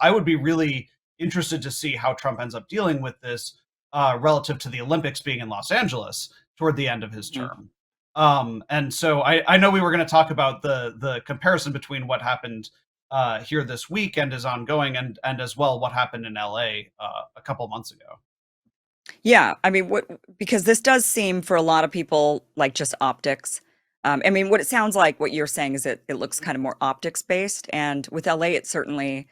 I would be really interested to see how Trump ends up dealing with this relative to the Olympics being in Los Angeles toward the end of his Mhm. term. And so I know we were going to talk about the comparison between what happened here this week and is ongoing, and as well what happened in LA a couple months ago. Yeah, I mean, what because this does seem for a lot of people like just optics. I mean, what it sounds like what you're saying is that it looks kind of more optics based, and with LA, it certainly,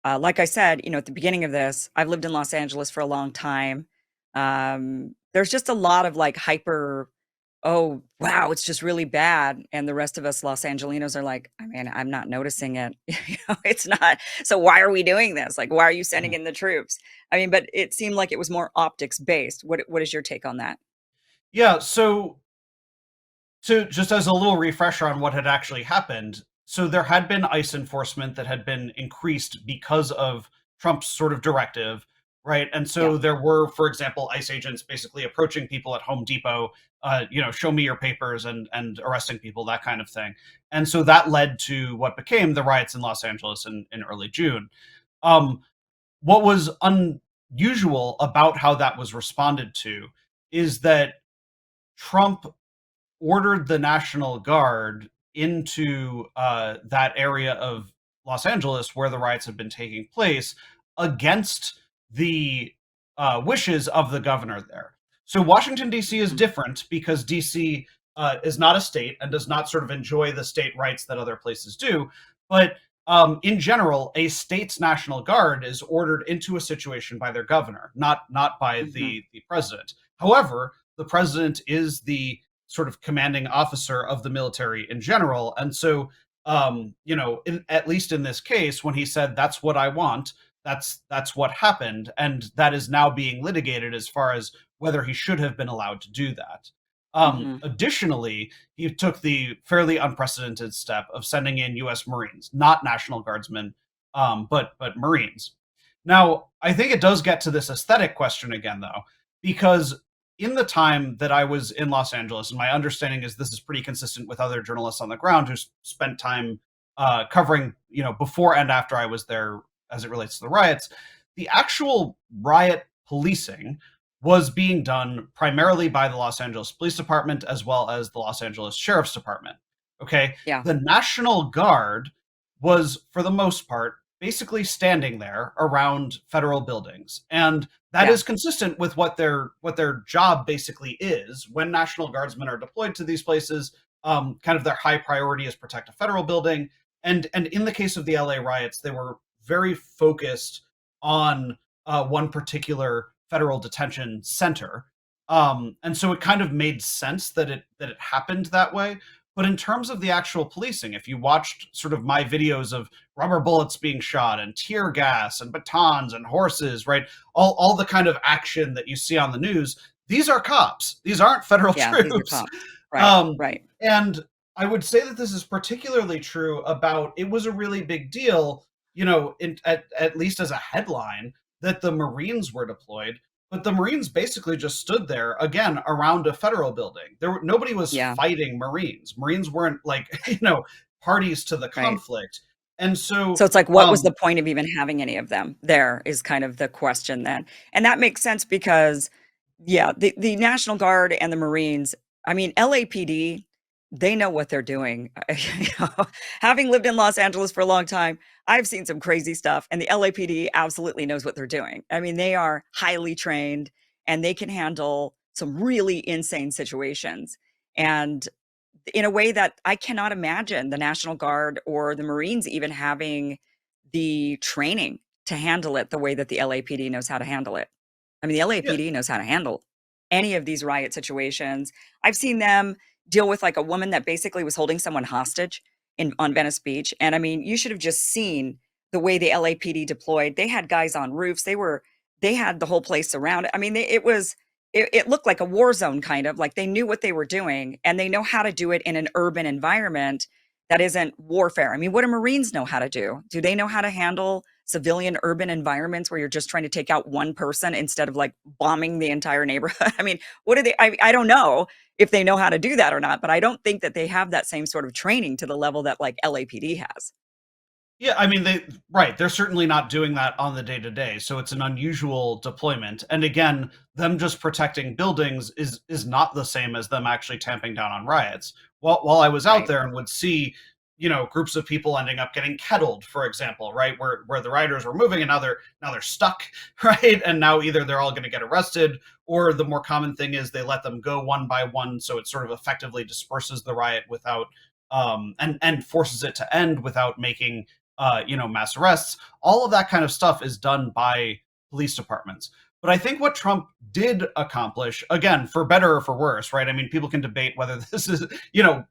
like I said, at the beginning of this, I've lived in Los Angeles for a long time. There's just a lot of like hyper. Oh, wow, it's just really bad. And the rest of us Los Angelinos are like, I mean, I'm not noticing it. It's not. So why are we doing this? Like, why are you sending Mhm. in the troops? I mean, but it seemed like it was more optics based. What is your take on that? Yeah, so to just as a little refresher on what had actually happened, so there had been ICE enforcement that had been increased because of Trump's sort of directive, right? And Yeah. so there were, for example, ICE agents basically approaching people at Home Depot, show me your papers, and arresting people, that kind of thing. And so that led to what became the riots in Los Angeles in early June. Um, what was unusual about how that was responded to is that Trump ordered the National Guard into that area of Los Angeles where the riots had been taking place against the wishes of the governor there. So Washington, D.C. is Mhm. different because D.C. Is not a state and does not sort of enjoy the state rights that other places do. But in general, a state's National Guard is ordered into a situation by their governor, not by Mhm. the president. However, the president is the sort of commanding officer of the military in general. And so, at least in this case, when he said, "That's what I want," that's what happened, and that is now being litigated as far as whether he should have been allowed to do that. Mhm. Additionally, he took the fairly unprecedented step of sending in U.S. Marines, not National Guardsmen, but Marines. Now, I think it does get to this aesthetic question again, though, because in the time that I was in Los Angeles, and my understanding is this is pretty consistent with other journalists on the ground who spent time covering, before and after I was there as it relates to the riots, the actual riot policing was being done primarily by the Los Angeles Police Department as well as the Los Angeles Sheriff's Department. Okay. Yeah. The National Guard was, for the most part, basically standing there around federal buildings. And that Yeah. is consistent with what their job basically is. When National Guardsmen are deployed to these places, kind of their high priority is protect a federal building. And in the case of the LA riots, they were very focused on one particular federal detention center. And so it kind of made sense that it happened that way. But in terms of the actual policing, if you watched sort of my videos of rubber bullets being shot and tear gas and batons and horses, right? All the kind of action that you see on the news, these are cops. These aren't federal Yeah. These are troops. cops. Right. Um, Right. and I would say that this is particularly true about it was a really big deal, at least as a headline, that the Marines were deployed. But the Marines basically just stood there again around a federal building. Nobody was Yeah. fighting Marines. Marines weren't like, parties to the Right. conflict. And So so, it's like, what was the point of even having any of them there is kind of the question then. And that makes sense because, yeah, the National Guard and the Marines, I mean, LAPD, they know what they're doing. You know, having lived in Los Angeles for a long time, I've seen some crazy stuff, and the LAPD absolutely knows what they're doing. I mean, they are highly trained and they can handle some really insane situations. And in a way that I cannot imagine the National Guard or the Marines even having the training to handle it the way that the LAPD knows how to handle it. I mean, the yeah, LAPD knows how to handle any of these riot situations. I've seen them deal with like a woman that basically was holding someone hostage in on Venice Beach. And I mean, you should have just seen the way the LAPD deployed. They had guys on roofs. They had the whole place surrounded. I mean, it looked like a war zone kind of like they knew what they were doing and they know how to do it in an urban environment that isn't warfare. I mean, what do Marines know how to do? Do they know how to handle civilian urban environments where you're just trying to take out one person instead of like bombing the entire neighborhood? I mean, what do they? I don't know if they know how to do that or not, but I don't think that they have that same sort of training to the level that like LAPD has. Yeah, I mean they right, they're certainly not doing that on the day to day. So it's an unusual deployment. And again, them just protecting buildings is not the same as them actually tamping down on riots. While I was out Right. there and would see, groups of people ending up getting kettled, for example, right, where the rioters were moving and now they're stuck, right, and now either they're all going to get arrested, or the more common thing is they let them go one by one, so it sort of effectively disperses the riot without and forces it to end without making mass arrests. All of that kind of stuff is done by police departments. But I think what Trump did accomplish, again, for better or for worse, right? I mean, people can debate whether this is,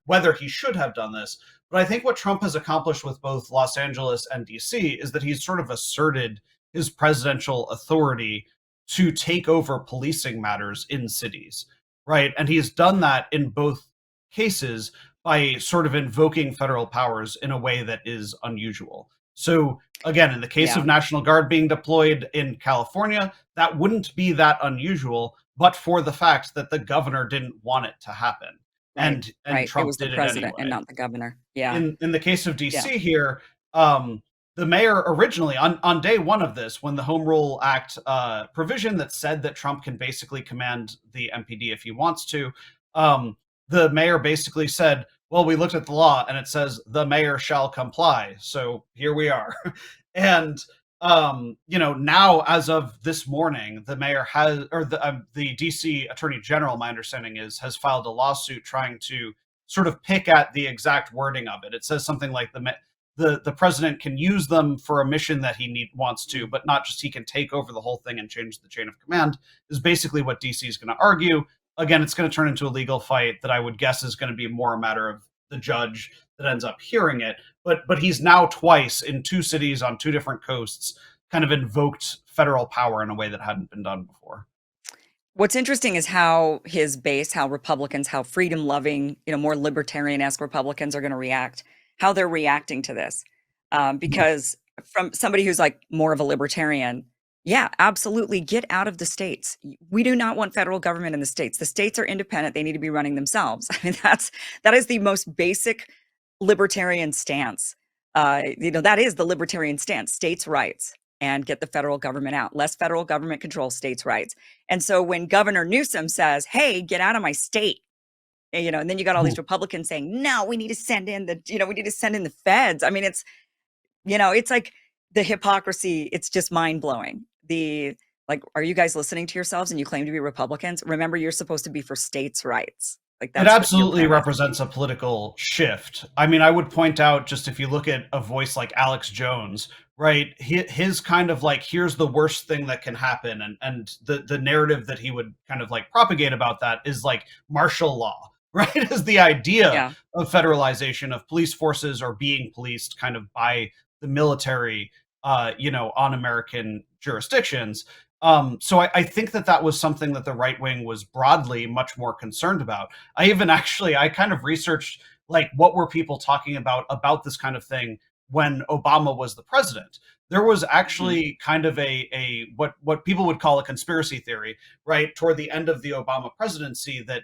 whether he should have done this. But I think what Trump has accomplished with both Los Angeles and DC is that he's sort of asserted his presidential authority to take over policing matters in cities, right? And he's done that in both cases by sort of invoking federal powers in a way that is unusual. So again, in the case Yeah. of National Guard being deployed in California, that wouldn't be that unusual, but for the fact that the governor didn't want it to happen, Right. and Right. It Trump was the did it president and anyway. not the governor. Yeah. In the case of Yeah. DC here, um, the mayor originally on day one of this, when the Home Rule Act provision that said that Trump can basically command the MPD if he wants to, um, the mayor basically said, "Well, we looked at the law and it says the mayor shall comply, so here we are." And now as of this morning, the mayor has, or the DC Attorney General, my understanding is, has filed a lawsuit trying to sort of pick at the exact wording of it. It says something like the president can use them for a mission that wants to, but not just he can take over the whole thing and change the chain of command. Is basically what DC is going to argue. Again, it's going to turn into a legal fight that I would guess is going to be more a matter of the judge that ends up hearing it. But he's now twice in two cities on two different coasts kind of invoked federal power in a way that hadn't been done before. What's interesting is how his base, how Republicans, how freedom loving, more libertarian-esque Republicans are going to react, how they're reacting to this. Because from somebody who's like more of a libertarian, yeah, absolutely get out of the states. We do not want federal government in the states. The states are independent. They need to be running themselves. I mean, that is the most basic libertarian stance. That is the libertarian stance, states' rights and get the federal government out. Less federal government control states' rights. And so when Governor Newsom says, "Hey, get out of my state," and then you got all these Republicans saying, "No, we need to send in the feds." I mean, it's like the hypocrisy. It's just mind blowing. Are you guys listening to yourselves and you claim to be Republicans? Remember, you're supposed to be for states' rights. Like It that's what your absolutely premise. represents a political shift. I mean, I would point out, just if you look at a voice like Alex Jones, right? His kind of like, here's the worst thing that can happen, and the narrative that he would kind of like propagate about that is like martial law, right? Is the idea Yeah, of federalization of police forces or being policed kind of by the military, on American jurisdictions. So I think that was something that the right wing was broadly much more concerned about. I kind of researched like what were people talking about this kind of thing when Obama was the president. There was mhm, actually kind of a what people would call a conspiracy theory, right, toward the end of the Obama presidency, that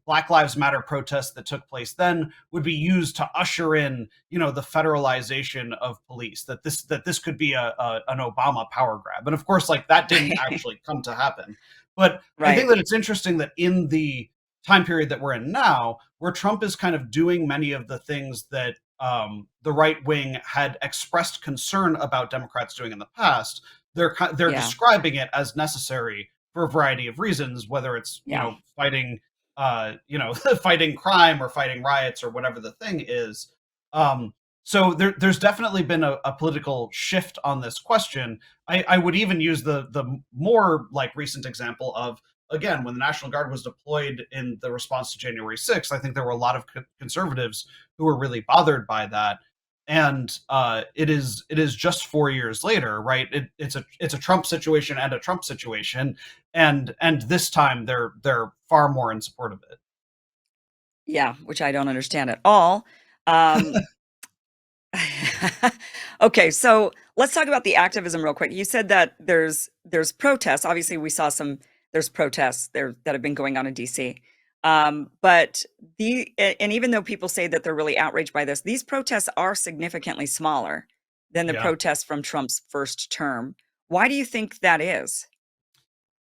Black Lives Matter protests that took place then would be used to usher in, the federalization of police. That this could be an Obama power grab, and of course, like that didn't actually come to happen. But I think right. that it's interesting that in the time period that we're in now, where Trump is kind of doing many of the things that the right wing had expressed concern about Democrats doing in the past, they're Yeah, describing it as necessary for a variety of reasons, whether it's yeah, fighting fighting crime or fighting riots or whatever the thing is. Um, so there's definitely been a political shift on this question. I would even use the more like recent example of, again, when the National Guard was deployed in the response to January 6th. I think there were a lot of conservatives who were really bothered by that. And it is just 4 years later, right? It's a Trump situation and a Trump situation, and this time they're far more in support of it. yeah, which I don't understand at all. Um, okay, so let's talk about the activism real quick. You said that there's protests. Obviously, we saw there's protests there that have been going on in DC. But and even though people say that they're really outraged by this, these protests are significantly smaller than the Yeah. protests from Trump's first term. Why do you think that is?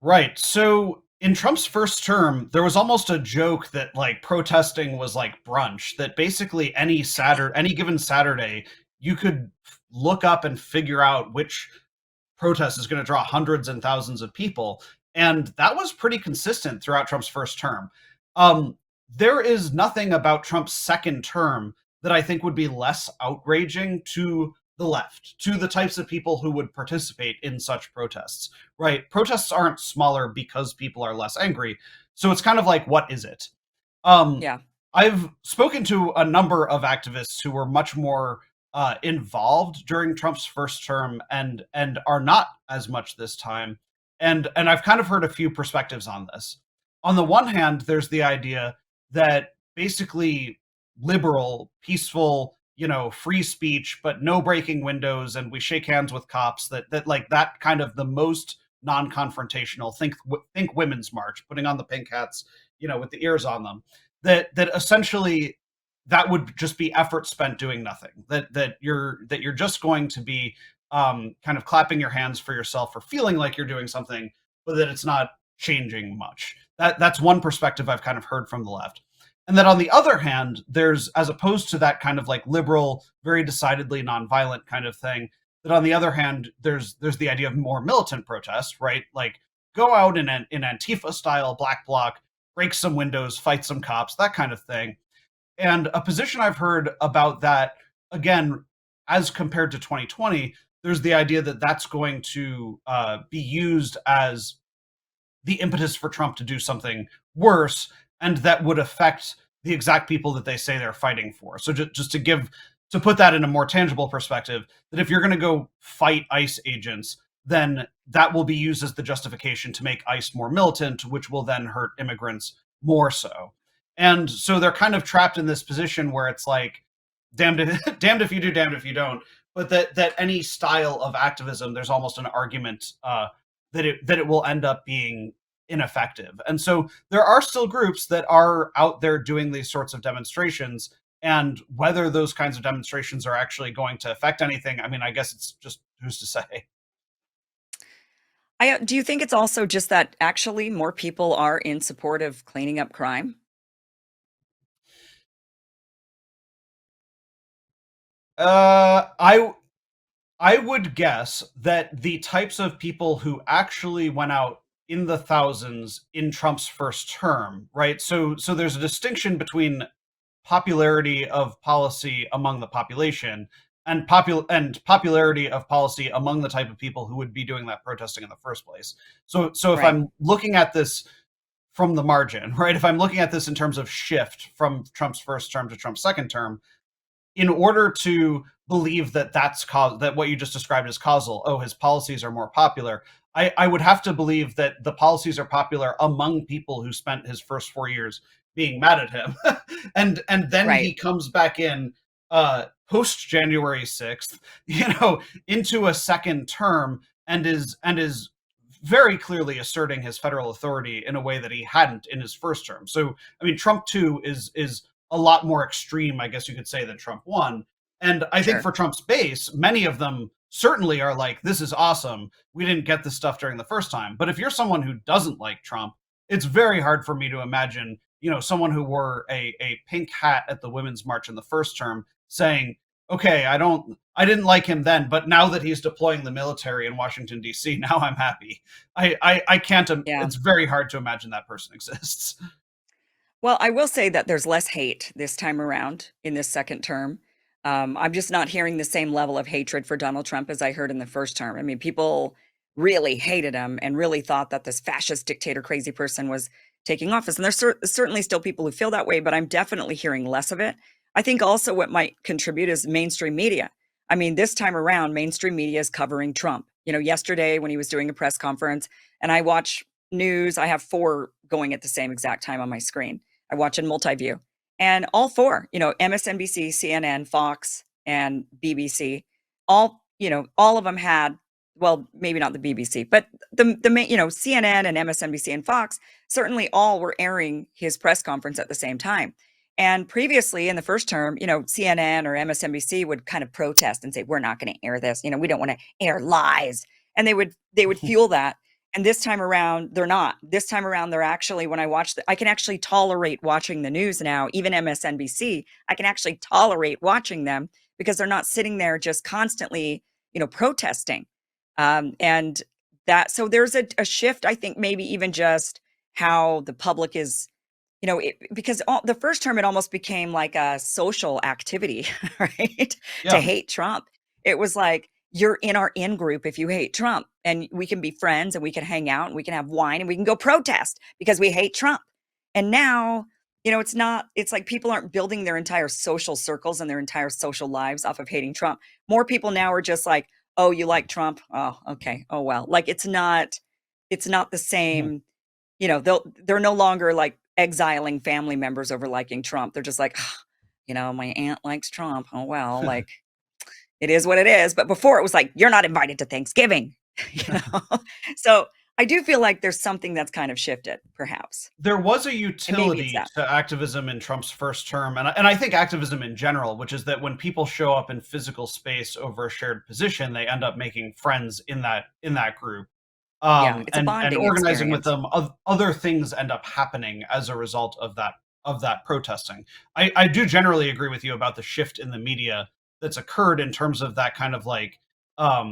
Right. So in Trump's first term, there was almost a joke that like protesting was like brunch, that basically any given Saturday, you could look up and figure out which protest is going to draw hundreds and thousands of people. And that was pretty consistent throughout Trump's first term. Um, there is nothing about Trump's second term that I think would be less outraging to the left, to the types of people who would participate in such protests, right? Protests aren't smaller because people are less angry. So it's kind of like, what is it? Um, Yeah. I've spoken to a number of activists who were much more involved during Trump's first term and are not as much this time. And I've kind of heard a few perspectives on this. On the one hand, there's the idea that basically liberal, peaceful, free speech, but no breaking windows, and we shake hands with cops. That like that kind of the most non-confrontational. Think Women's March, putting on the pink hats, with the ears on them. That essentially that would just be effort spent doing nothing. That you're just going to be kind of clapping your hands for yourself for feeling like you're doing something, but that it's not changing much. That's one perspective I've kind of heard from the left. And then on the other hand, there's, as opposed to that kind of like liberal, very decidedly nonviolent kind of thing, that on the other hand, there's the idea of more militant protest, right? Like go out in Antifa style, black bloc, break some windows, fight some cops, that kind of thing. And a position I've heard about that, again, as compared to 2020, there's the idea that that's going to be used as the impetus for Trump to do something worse, and that would affect the exact people that they say they're fighting for. So just to put that in a more tangible perspective, that if you're going to go fight ICE agents, then that will be used as the justification to make ICE more militant, which will then hurt immigrants more so. And so they're kind of trapped in this position where it's like, damned if, damned if you do, damned if you don't. But that any style of activism, there's almost an argument that it will end up being ineffective. And so there are still groups that are out there doing these sorts of demonstrations. And whether those kinds of demonstrations are actually going to affect anything, I mean, I guess it's just who's to say. Do you think it's also just that actually more people are in support of cleaning up crime? I would guess that the types of people who actually went out in the thousands in Trump's first term, right? So there's a distinction between popularity of policy among the population and popularity of policy among the type of people who would be doing that protesting in the first place. So if Right. I'm looking at this from the margin, right? If I'm looking at this in terms of shift from Trump's first term to Trump's second term, in order to believe that that what you just described as causal, oh, his policies are more popular, I would have to believe that the policies are popular among people who spent his first 4 years being mad at him. And then Right. he comes back in post January 6th, into a second term, and is very clearly asserting his federal authority in a way that he hadn't in his first term. So I mean, Trump 2 is a lot more extreme, I guess you could say, than Trump 1. And I think Sure. for Trump's base, many of them certainly are like, this is awesome. We didn't get this stuff during the first time. But if you're someone who doesn't like Trump, it's very hard for me to imagine, someone who wore a pink hat at the Women's March in the first term saying, okay, I didn't like him then, but now that he's deploying the military in Washington, D.C., now I'm happy. I can't, Yeah. it's very hard to imagine that person exists. Well, I will say that there's less hate this time around in this second term. I'm just not hearing the same level of hatred for Donald Trump as I heard in the first term. I mean, people really hated him and really thought that this fascist dictator crazy person was taking office. And there's certainly still people who feel that way, but I'm definitely hearing less of it. I think also what might contribute is mainstream media. I mean, this time around, mainstream media is covering Trump. Yesterday when he was doing a press conference, and I watch news, I have four going at the same exact time on my screen. I watch in multi-view. And all four, MSNBC, CNN, Fox, and BBC, all of them had, well, maybe not the BBC, but the main, CNN and MSNBC and Fox certainly all were airing his press conference at the same time. And previously in the first term, CNN or MSNBC would kind of protest and say, "We're not going to air this. We don't want to air lies." And they would fuel that. And this time around, they're not. This time around, they're actually, when I can actually tolerate watching the news now, even MSNBC, I can actually tolerate watching them because they're not sitting there just constantly, protesting. And so there's a shift, I think, maybe even just how the public is, because the first term, it almost became like a social activity, right? To Yeah. hate Trump. It was like, you're in our in group if you hate Trump, and we can be friends and we can hang out and we can have wine and we can go protest because we hate Trump. And now, it's not, it's like people aren't building their entire social circles and their entire social lives off of hating Trump. More people now are just like, oh, you like Trump? Oh, okay. Oh, well, like it's not the Mhm. same, they're no longer like exiling family members over liking Trump. They're just like, my aunt likes Trump. Oh, well, like it is what it is. But before it was like, you're not invited to Thanksgiving, you know? So I do feel like there's something that's kind of shifted, perhaps. There was a And maybe it's utility that. to activism in Trump's first term, and I think activism in general, which is that when people show up in physical space over a shared position, they end up making friends in that group, Yeah, it's a and bonding organizing with experience. them. Other things end up happening as a result of that protesting. I do generally agree with you about the shift in the media that's occurred in terms of that kind of like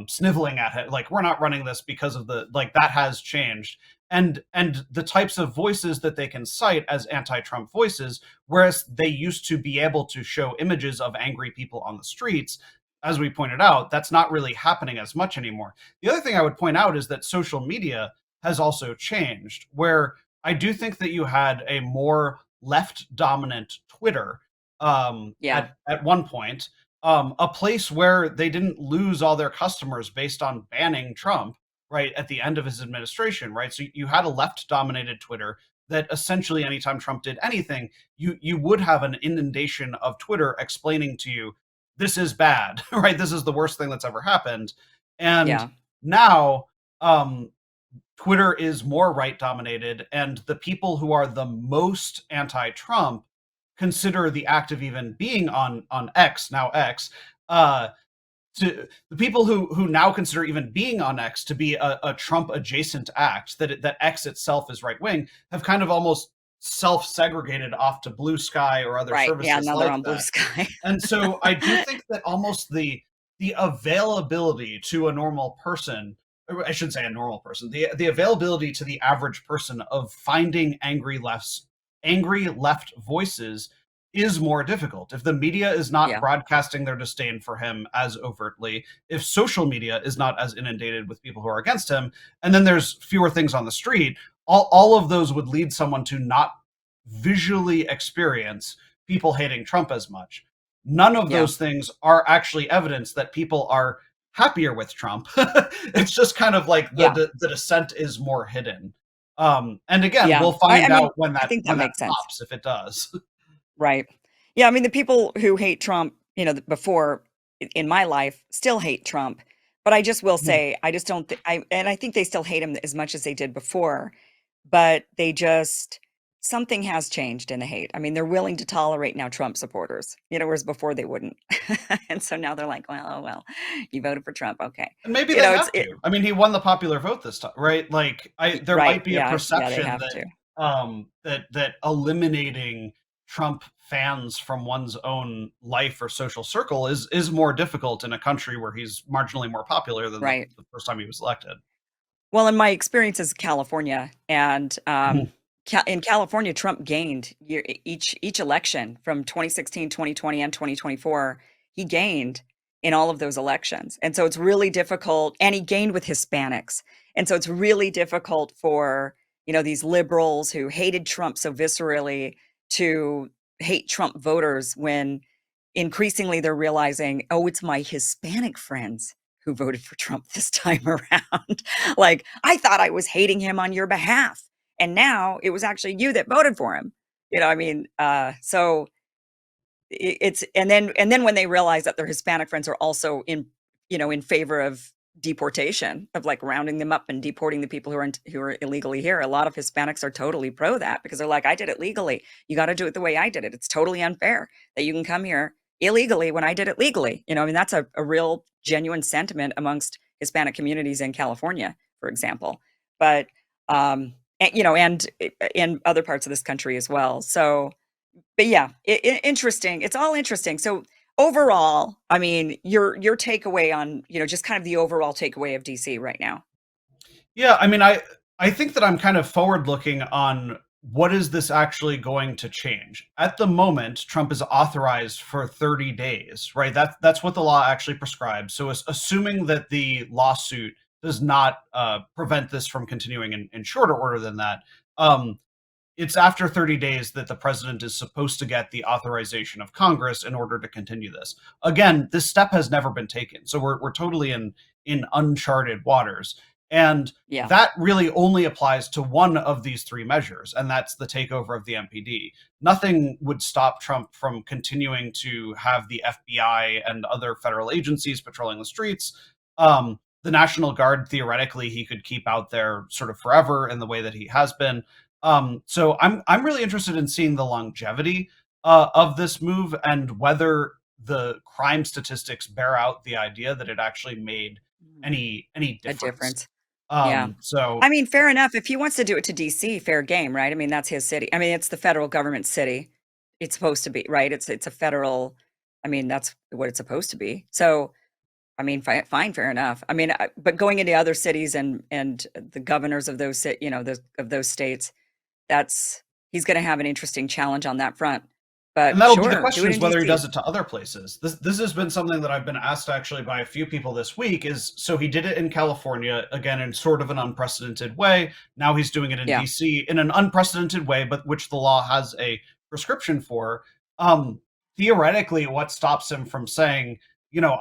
sniveling at it, like we're not running this because of the like that has changed, and the types of voices that they can cite as anti-Trump voices, whereas they used to be able to show images of angry people on the streets. As we pointed out, that's not really happening as much anymore. The other thing I would point out is that social media has also changed, where I do think that you had a more left dominant Twitter Yeah, at one point, a place where they didn't lose all their customers based on banning Trump right at the end of his administration, right? So you had a left dominated Twitter that essentially anytime Trump did anything, you would have an inundation of Twitter explaining to you this is bad, right? This is the worst thing that's ever happened. And yeah, now Twitter is more right dominated, and the people who are the most anti-Trump consider the act of even being on X, now X, uh, to the people who now consider even being on X to be a Trump adjacent act, that X itself is right wing, have kind of almost self segregated off to Blue Sky or other right. Yeah, services now they're like on Blue that. Sky. And so I do think that almost the availability to a normal person, or I shouldn't say a normal person, the availability to the average person of finding angry left voices is more difficult. If the media is not Yeah, broadcasting their disdain for him as overtly, if social media is not as inundated with people who are against him, and then there's fewer things on the street, all of those would lead someone to not visually experience people hating Trump as much. None of yeah, those things are actually evidence that people are happier with Trump. It's just kind of like yeah, the dissent is more hidden. And again, yeah. we'll I find mean, out when I that think that when that makes sense. pops if it does. Right. Yeah, I mean, the people who hate Trump, before in my life still hate Trump. But I just will say, I just don't I think they still hate him as much as they did before, but something has changed in the hate. I mean, they're willing to tolerate now Trump supporters, whereas before they wouldn't. And so now they're like, well, oh well, you voted for Trump, okay. And maybe You they know, it's have it to. I mean, he won the popular vote this time, right? Like, there right. might be a Yeah, yeah, they perception have that to. that eliminating Trump fans from one's own life or social circle is more difficult in a country where he's marginally more popular than the, Right. the first time he was elected. Well, in my experience is California, and, Mhm. in California, Trump gained each election from 2016, 2020, and 2024. He gained in all of those elections, and so it's really difficult, and he gained with Hispanics, and so it's really difficult for, these liberals who hated Trump so viscerally to hate Trump voters when increasingly they're realizing, "Oh, it's my Hispanic friends who voted for Trump this time around." Like, "I thought I was hating him on your behalf, and now it was actually you that voted for him." I mean, so it's and then when they realize that their Hispanic friends are also in favor of deportation, of like rounding them up and deporting the people who are illegally here. A lot of Hispanics are totally pro that because they're like, I did it legally. You got to do it the way I did it. It's totally unfair that you can come here illegally when I did it legally. I mean, that's a real genuine sentiment amongst Hispanic communities in California, for example. But and in other parts of this country as well. So, but yeah, interesting. It's all interesting. So overall, I mean, your takeaway on, just kind of the overall takeaway of DC right now. Yeah, I mean, I think that I'm kind of forward looking on what is this actually going to change. At the moment, Trump is authorized for 30 days, right? That's what the law actually prescribes. So, assuming that the lawsuit does not prevent this from continuing in shorter order than that, um, it's after 30 days that the president is supposed to get the authorization of Congress in order to continue this. Again, this step has never been taken. So we're totally in uncharted waters. And Yeah, that really only applies to one of these three measures, and that's the takeover of the MPD. Nothing would stop Trump from continuing to have the FBI and other federal agencies patrolling the streets. The National Guard, theoretically, he could keep out there sort of forever in the way that he has been. So I'm really interested in seeing the longevity of this move and whether the crime statistics bear out the idea that it actually made mm, any a difference. difference. Yeah. I So mean, fair enough. If he wants to do it to DC, fair game, right? I mean, that's his city. I mean, it's the federal government city. It's supposed to be, right? It's a federal. I mean, that's what it's supposed to be. So, I mean, fine, fair enough. I mean, but going into other cities and the governors of those, of those states, that's he's going to have an interesting challenge on that front. and But that'll be the sure, do question it is in whether he DC. does it to other places. This has been something that I've been asked actually by a few people this week is so he did it in California again in sort of an unprecedented way. Now he's doing it in Yeah, DC in an unprecedented way, but which the law has a prescription for. Um, Theoretically, what stops him from saying,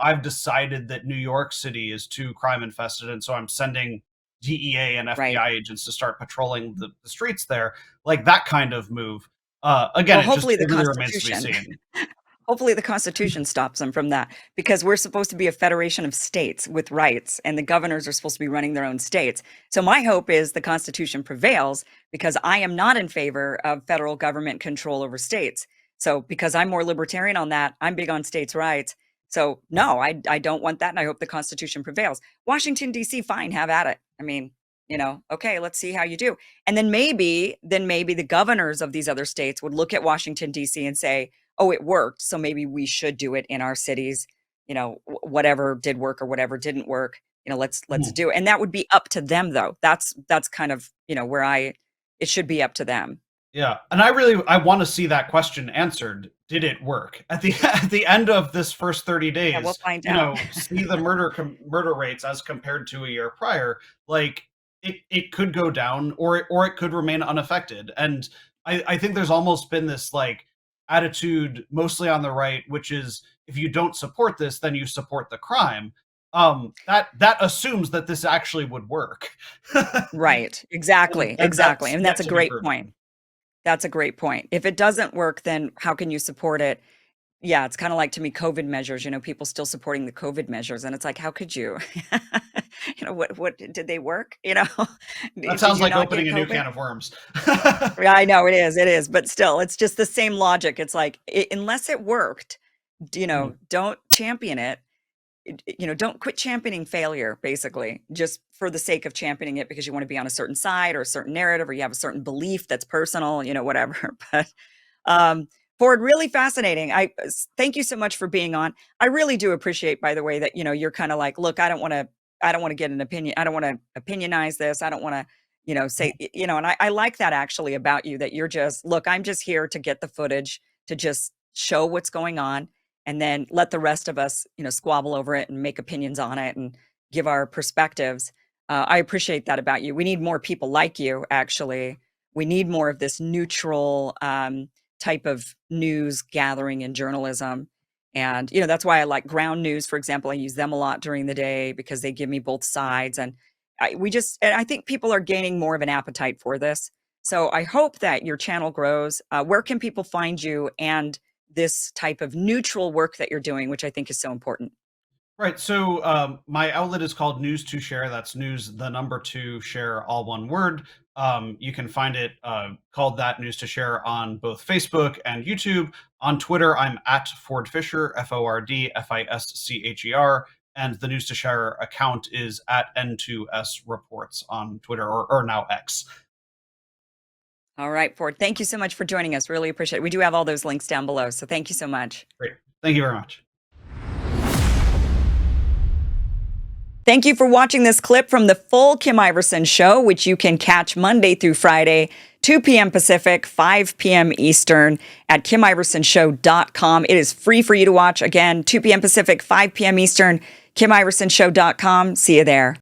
I've decided that New York City is too crime infested, and so I'm sending DEA and right. FBI agents to start patrolling the streets there, like that kind of move. Again, Well, it really remains to be seen. hopefully the Constitution stops them from that because we're supposed to be a federation of states with rights, and the governors are supposed to be running their own states. So my hope is the Constitution prevails because I am not in favor of federal government control over states. So because I'm more libertarian on that, I'm big on states' rights. So no, I don't want that, and I hope the Constitution prevails. Washington D.C., fine, have at it. I mean, okay, let's see how you do. And then maybe the governors of these other states would look at Washington D.C. and say, oh, it worked, so maybe we should do it in our cities. Whatever did work or whatever didn't work, let's Mhm. do it. And that would be up to them, though. That's kind of where it should be up to them. Yeah, and I want to see that question answered. Did it work at the at the end of this first 30 Yeah, we'll days? find out. See the murder rates as compared to a year prior. Like it could go down, or it could remain unaffected. And I think there's almost been this like attitude, mostly on the right, which is if you don't support this, then you support the crime. That assumes that this actually would work, Right. and Exactly. Exactly. that's And yet that's a to be great proven. point. That's a great point. If it doesn't work, then how can you support it? Yeah, it's kinda like to me COVID measures, people still supporting the COVID measures, and it's like, how could you? What did they work? That Did sounds you like not get opening a new COVID? can of worms. Yeah, I know it is, but still, it's just the same logic. It's like, unless it worked, Mhm. don't champion it. Don't quit championing failure, basically, just for the sake of championing it because you want to be on a certain side or a certain narrative or you have a certain belief that's personal, whatever. But um, Ford, really fascinating. Thank you so much for being on. I really do appreciate, by the way, that you're kind of like, look, I don't want to get an opinion. I don't want to opinionize this. I don't want to, say, and I like that actually about you that you're just, look, I'm just here to get the footage to just show what's going on and then let the rest of us, squabble over it and make opinions on it and give our perspectives. I appreciate that about you. We need more people like you, actually. We need more of this neutral type of news gathering and journalism. And, that's why I like ground news, for example. I use them a lot during the day because they give me both sides. And and I think people are gaining more of an appetite for this. So I hope that your channel grows. Where can people find you and this type of neutral work that you're doing, which I think is so important? Right. So my outlet is called News to Share. That's news, the number two, share, all one word. You can find it called that, News to Share, on both Facebook and YouTube. On Twitter, I'm at Ford Fisher, FORDFISCHER. And the News to Share account is at N2S Reports on Twitter, or now X. All right, Ford, thank you so much for joining us. Really appreciate it. We do have all those links down below, so thank you so much. Great. Thank you very much. Thank you for watching this clip from the full Kim Iverson Show, which you can catch Monday through Friday, 2 p.m. Pacific, 5 p.m. Eastern at KimIversonShow.com. It is free for you to watch. Again, 2 p.m. Pacific, 5 p.m. Eastern, KimIversonShow.com. See you there.